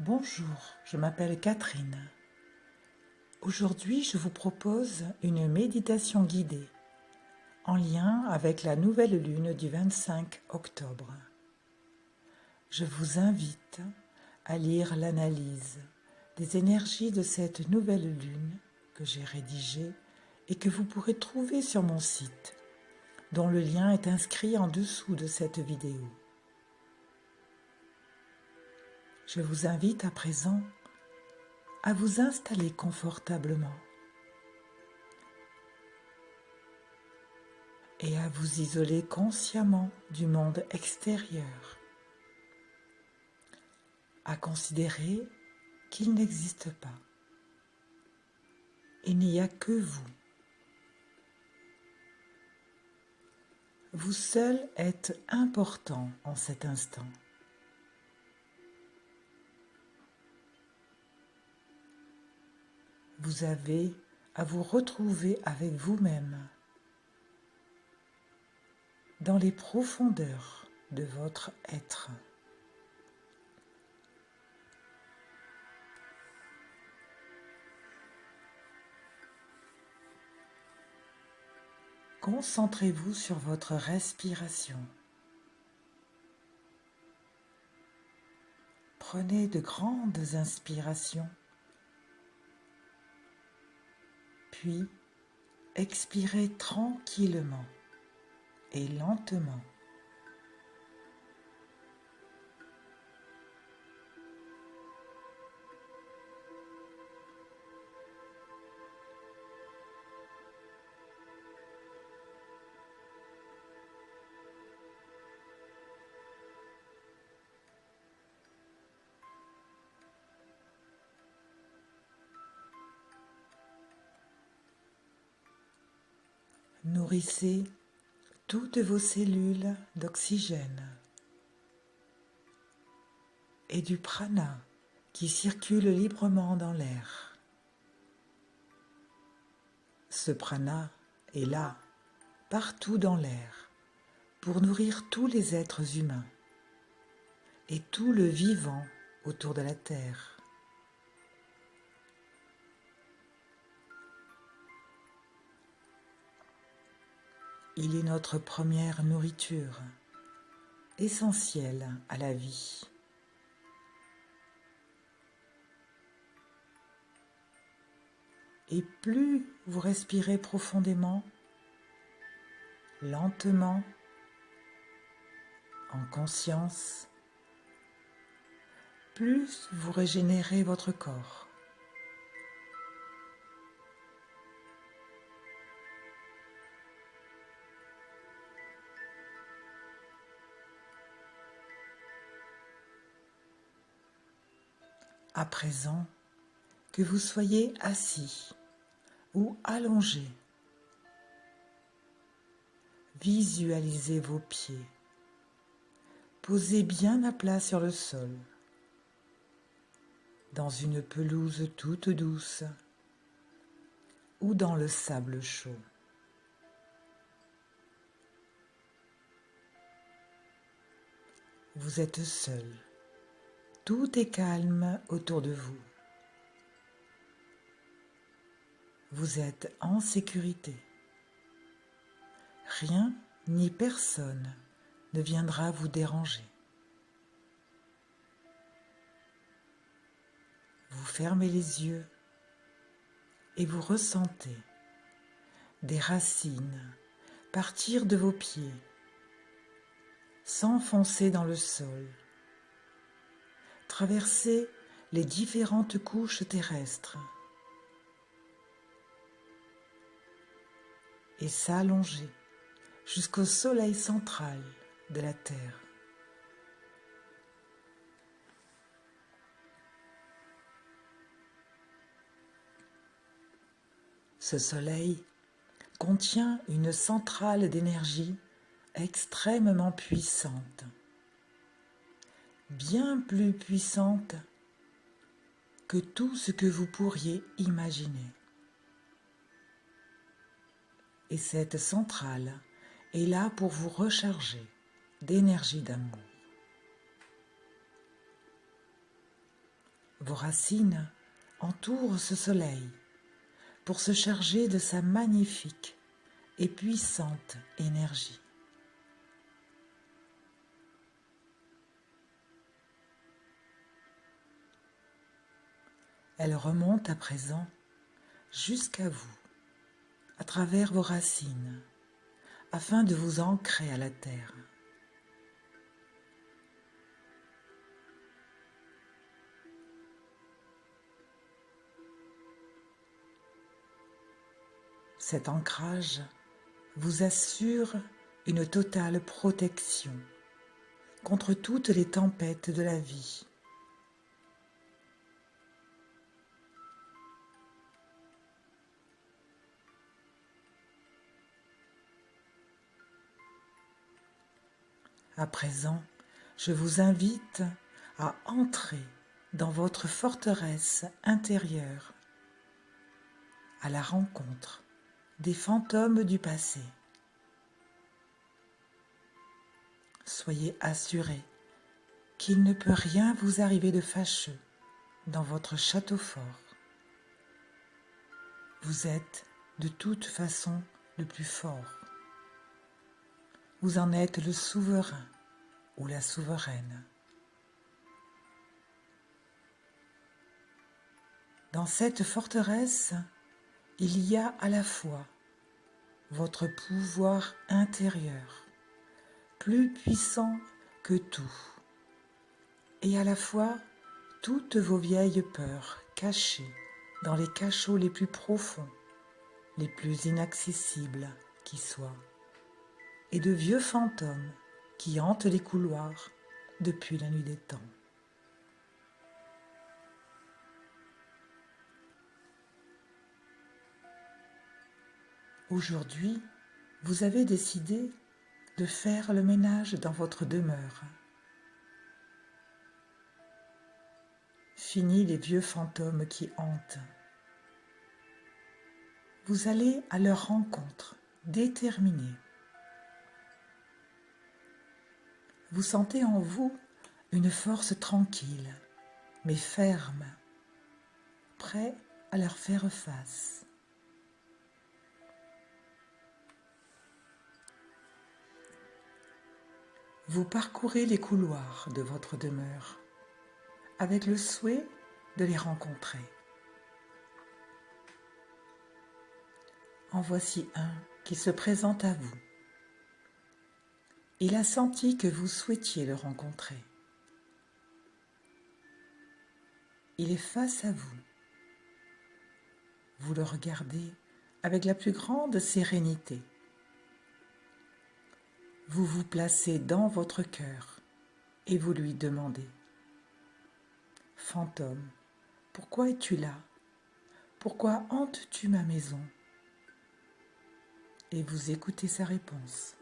Bonjour, je m'appelle Catherine. Aujourd'hui, je vous propose une méditation guidée en lien avec la nouvelle lune du 25 octobre. Je vous invite à lire l'analyse des énergies de cette nouvelle lune que j'ai rédigée et que vous pourrez trouver sur mon site, dont le lien est inscrit en dessous de cette vidéo. Je vous invite à présent à vous installer confortablement et à vous isoler consciemment du monde extérieur, à considérer qu'il n'existe pas. Il n'y a que vous. Vous seul êtes important en cet instant. Vous avez à vous retrouver avec vous-même dans les profondeurs de votre être. Concentrez-vous sur votre respiration. Prenez de grandes inspirations, puis expirez tranquillement et lentement. Nourrissez toutes vos cellules d'oxygène et du prana qui circule librement dans l'air. Ce prana est là, partout dans l'air, pour nourrir tous les êtres humains et tout le vivant autour de la Terre. Il est notre première nourriture, essentielle à la vie. Et plus vous respirez profondément, lentement, en conscience, plus vous régénérez votre corps. À présent, que vous soyez assis ou allongé, visualisez vos pieds, posés bien à plat sur le sol, dans une pelouse toute douce ou dans le sable chaud. Vous êtes seul, tout est calme autour de vous. Vous êtes en sécurité. Rien ni personne ne viendra vous déranger. Vous fermez les yeux et vous ressentez des racines partir de vos pieds, s'enfoncer dans le sol, traverser les différentes couches terrestres et s'allonger jusqu'au soleil central de la Terre. Ce soleil contient une centrale d'énergie extrêmement puissante, bien plus puissante que tout ce que vous pourriez imaginer. Et cette centrale est là pour vous recharger d'énergie d'amour. Vos racines entourent ce soleil pour se charger de sa magnifique et puissante énergie. Elle remonte à présent jusqu'à vous, à travers vos racines, afin de vous ancrer à la terre. Cet ancrage vous assure une totale protection contre toutes les tempêtes de la vie. À présent, je vous invite à entrer dans votre forteresse intérieure, à la rencontre des fantômes du passé. Soyez assurés qu'il ne peut rien vous arriver de fâcheux dans votre château fort. Vous êtes de toute façon le plus fort. Vous en êtes le souverain ou la souveraine. Dans cette forteresse, il y a à la fois votre pouvoir intérieur, plus puissant que tout, et à la fois toutes vos vieilles peurs cachées dans les cachots les plus profonds, les plus inaccessibles qui soient, et de vieux fantômes qui hantent les couloirs depuis la nuit des temps. Aujourd'hui, vous avez décidé de faire le ménage dans votre demeure. Fini les vieux fantômes qui hantent. Vous allez à leur rencontre, déterminés. Vous sentez en vous une force tranquille, mais ferme, prêt à leur faire face. Vous parcourez les couloirs de votre demeure avec le souhait de les rencontrer. En voici un qui se présente à vous. Il a senti que vous souhaitiez le rencontrer. Il est face à vous. Vous le regardez avec la plus grande sérénité. Vous vous placez dans votre cœur et vous lui demandez : « Fantôme, pourquoi es-tu là ? Pourquoi hantes-tu ma maison ?» Et vous écoutez sa réponse.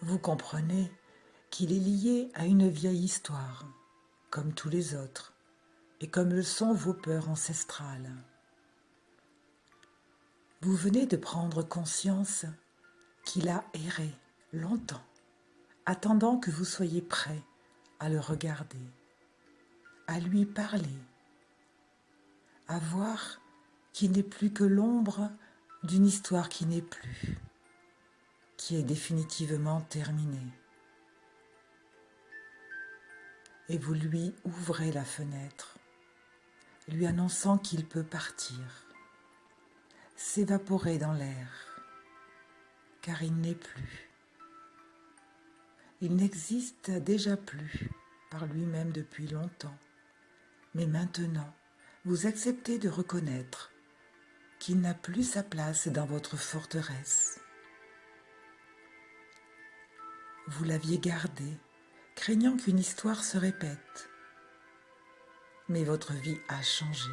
Vous comprenez qu'il est lié à une vieille histoire, comme tous les autres, et comme le sont vos peurs ancestrales. Vous venez de prendre conscience qu'il a erré longtemps, attendant que vous soyez prêts à le regarder, à lui parler, à voir qu'il n'est plus que l'ombre d'une histoire qui n'est plus, qui est définitivement terminée. Et vous lui ouvrez la fenêtre, lui annonçant qu'il peut partir, s'évaporer dans l'air, car il n'est plus. Il n'existe déjà plus par lui-même depuis longtemps, mais maintenant, vous acceptez de reconnaître qu'il n'a plus sa place dans votre forteresse. Vous l'aviez gardé, craignant qu'une histoire se répète. Mais votre vie a changé.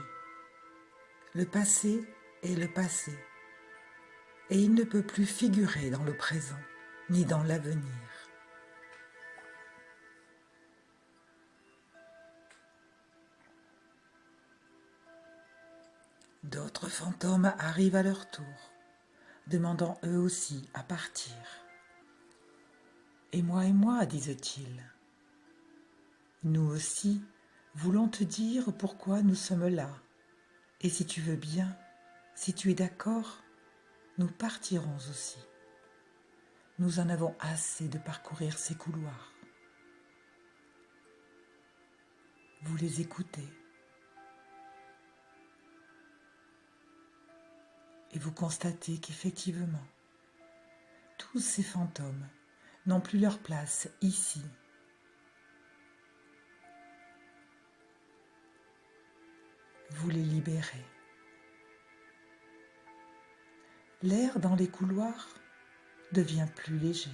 Le passé est le passé, et il ne peut plus figurer dans le présent ni dans l'avenir. D'autres fantômes arrivent à leur tour, demandant eux aussi à partir. Et moi, disent-ils, nous aussi voulons te dire pourquoi nous sommes là. Et si tu veux bien, si tu es d'accord, nous partirons aussi. Nous en avons assez de parcourir ces couloirs. Vous les écoutez. Et vous constatez qu'effectivement, tous ces fantômes n'ont plus leur place ici. Vous les libérez. L'air dans les couloirs devient plus léger.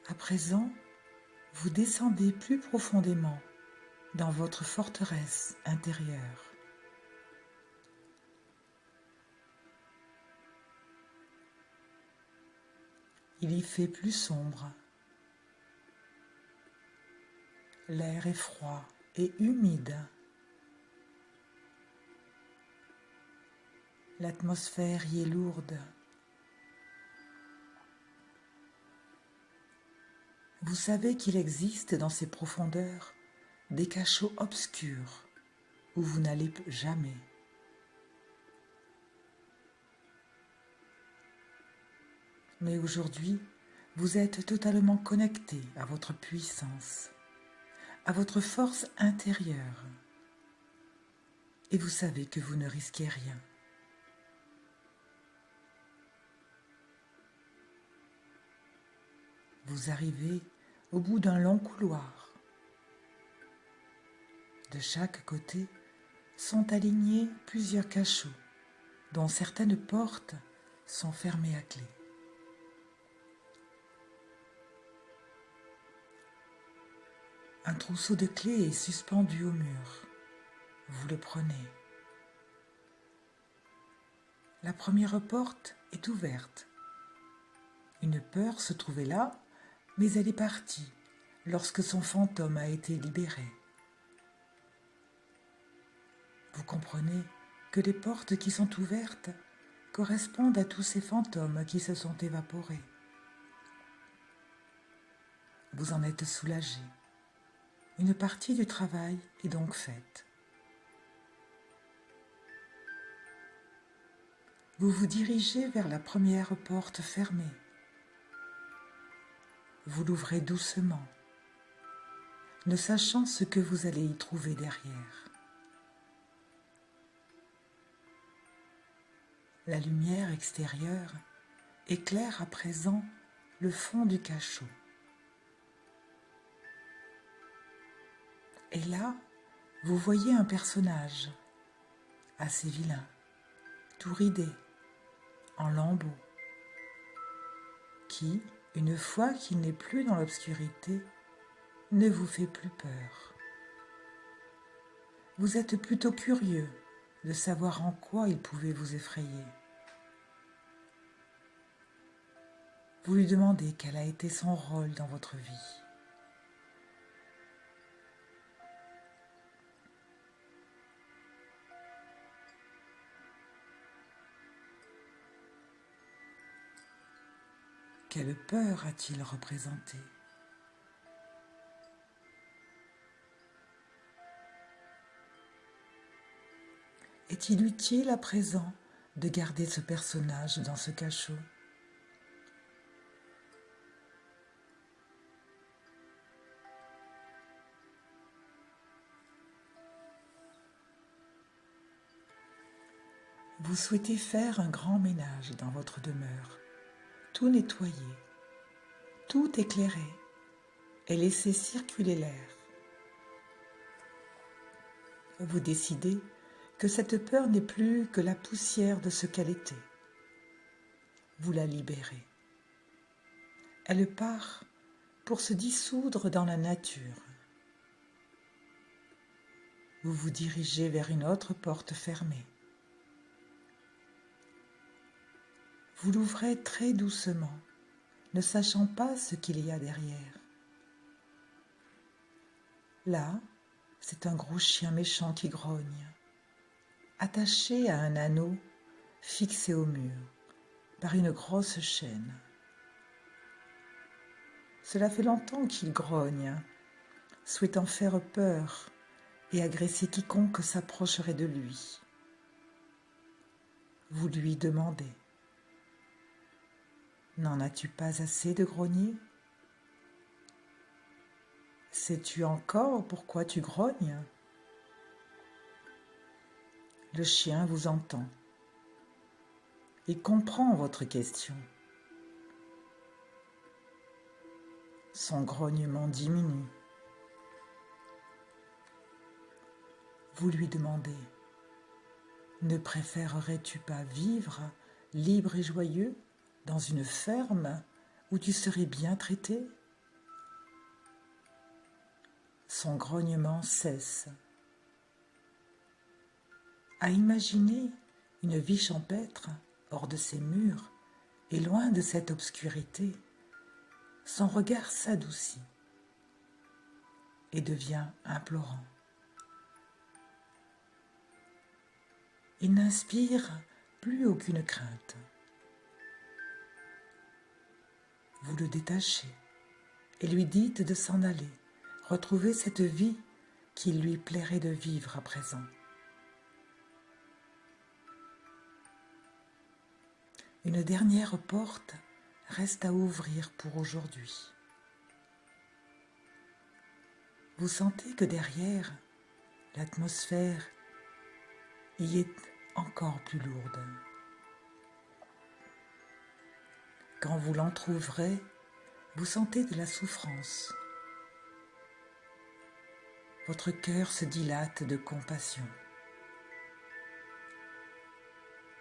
À présent, vous descendez plus profondément dans votre forteresse intérieure. Il y fait plus sombre. L'air est froid et humide. L'atmosphère y est lourde. Vous savez qu'il existe dans ces profondeurs des cachots obscurs où vous n'allez jamais. Mais aujourd'hui, vous êtes totalement connecté à votre puissance, à votre force intérieure, et vous savez que vous ne risquez rien. Vous arrivez au bout d'un long couloir. De chaque côté sont alignés plusieurs cachots, dont certaines portes sont fermées à clé. Un trousseau de clés est suspendu au mur. Vous le prenez. La première porte est ouverte. Une peur se trouvait là, mais elle est partie lorsque son fantôme a été libéré. Vous comprenez que les portes qui sont ouvertes correspondent à tous ces fantômes qui se sont évaporés. Vous en êtes soulagé. Une partie du travail est donc faite. Vous vous dirigez vers la première porte fermée. Vous l'ouvrez doucement, ne sachant ce que vous allez y trouver derrière. La lumière extérieure éclaire à présent le fond du cachot. Et là, vous voyez un personnage assez vilain, tout ridé, en lambeaux, qui, une fois qu'il n'est plus dans l'obscurité, ne vous fait plus peur. Vous êtes plutôt curieux de savoir en quoi il pouvait vous effrayer. Vous lui demandez quel a été son rôle dans votre vie. Quelle peur a-t-il représenté ? Est-il utile à présent de garder ce personnage dans ce cachot ? Vous souhaitez faire un grand ménage dans votre demeure, tout nettoyer, tout éclairer et laisser circuler l'air. Vous décidez que cette peur n'est plus que la poussière de ce qu'elle était. Vous la libérez. Elle part pour se dissoudre dans la nature. Vous vous dirigez vers une autre porte fermée. Vous l'ouvrez très doucement, ne sachant pas ce qu'il y a derrière. Là, c'est un gros chien méchant qui grogne, attaché à un anneau fixé au mur par une grosse chaîne. Cela fait longtemps qu'il grogne, souhaitant faire peur et agresser quiconque s'approcherait de lui. Vous lui demandez : « N'en as-tu pas assez de grogner ? Sais-tu encore pourquoi tu grognes ? » Le chien vous entend. Il comprend votre question. Son grognement diminue. Vous lui demandez : « Ne préférerais-tu pas vivre libre et joyeux dans une ferme où tu serais bien traité ? » Son grognement cesse. À imaginer une vie champêtre hors de ces murs et loin de cette obscurité, son regard s'adoucit et devient implorant. Il n'inspire plus aucune crainte. Vous le détachez et lui dites de s'en aller, retrouver cette vie qu'il lui plairait de vivre à présent. Une dernière porte reste à ouvrir pour aujourd'hui. Vous sentez que derrière, l'atmosphère y est encore plus lourde. Quand vous l'entr'ouvrez, vous sentez de la souffrance. Votre cœur se dilate de compassion.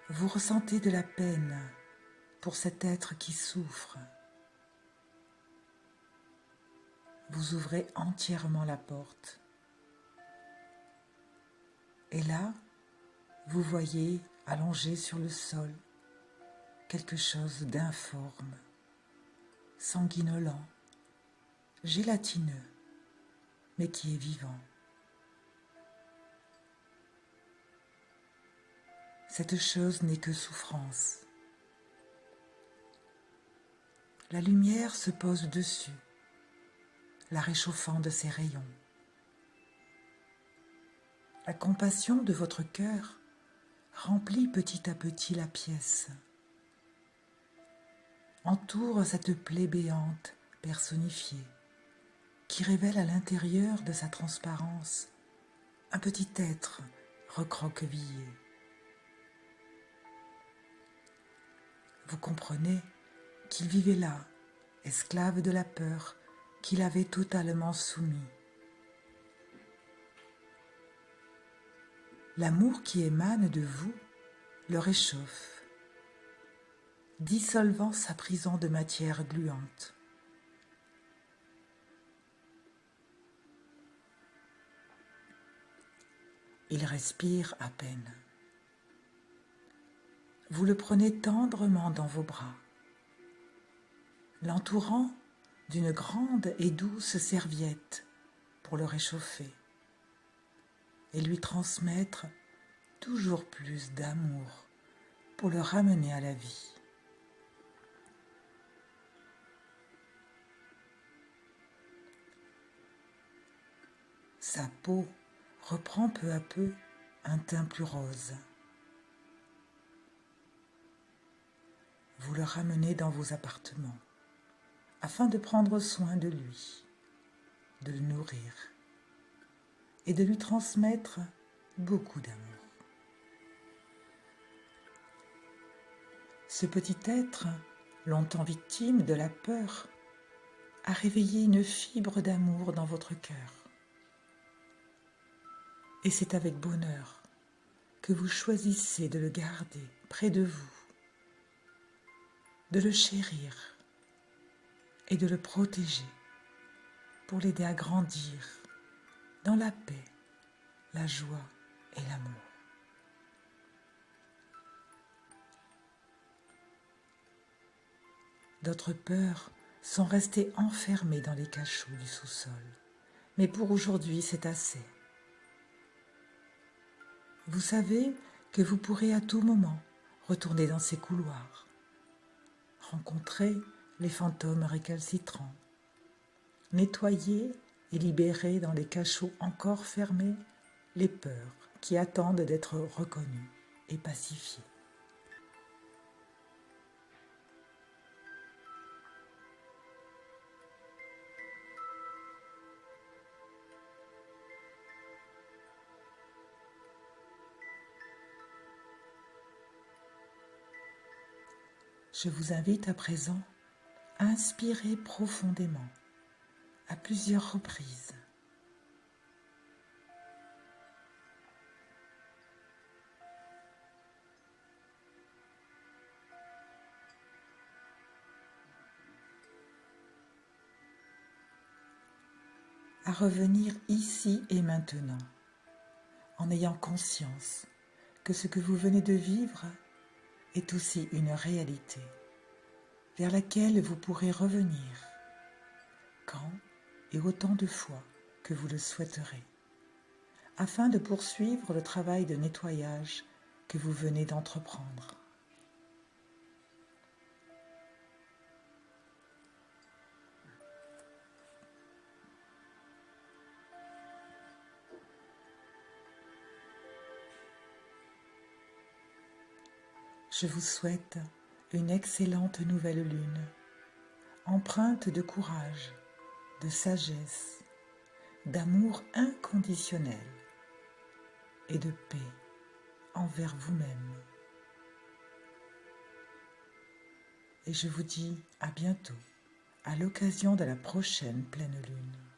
Vous ressentez de la peine pour cet être qui souffre. Vous ouvrez entièrement la porte. Et là, vous voyez allongé sur le sol quelque chose d'informe, sanguinolent, gélatineux, mais qui est vivant. Cette chose n'est que souffrance. La lumière se pose dessus, la réchauffant de ses rayons. La compassion de votre cœur remplit petit à petit la pièce, entoure cette plaie béante personnifiée qui révèle à l'intérieur de sa transparence un petit être recroquevillé. Vous comprenez qu'il vivait là, esclave de la peur qu'il avait totalement soumis. L'amour qui émane de vous le réchauffe, dissolvant sa prison de matière gluante. Il respire à peine. Vous le prenez tendrement dans vos bras, l'entourant d'une grande et douce serviette pour le réchauffer et lui transmettre toujours plus d'amour pour le ramener à la vie. Sa peau reprend peu à peu un teint plus rose. Vous le ramenez dans vos appartements afin de prendre soin de lui, de le nourrir et de lui transmettre beaucoup d'amour. Ce petit être, longtemps victime de la peur, a réveillé une fibre d'amour dans votre cœur. Et c'est avec bonheur que vous choisissez de le garder près de vous, de le chérir et de le protéger pour l'aider à grandir dans la paix, la joie et l'amour. D'autres peurs sont restées enfermées dans les cachots du sous-sol. Mais pour aujourd'hui, c'est assez. Vous savez que vous pourrez à tout moment retourner dans ces couloirs, rencontrer les fantômes récalcitrants, nettoyer et libérer dans les cachots encore fermés les peurs qui attendent d'être reconnues et pacifiées. Je vous invite à présent à inspirer profondément, à plusieurs reprises. À revenir ici et maintenant, en ayant conscience que ce que vous venez de vivre est aussi une réalité vers laquelle vous pourrez revenir quand et autant de fois que vous le souhaiterez, afin de poursuivre le travail de nettoyage que vous venez d'entreprendre. Je vous souhaite une excellente nouvelle lune, empreinte de courage, de sagesse, d'amour inconditionnel et de paix envers vous-même. Et je vous dis à bientôt, à l'occasion de la prochaine pleine lune.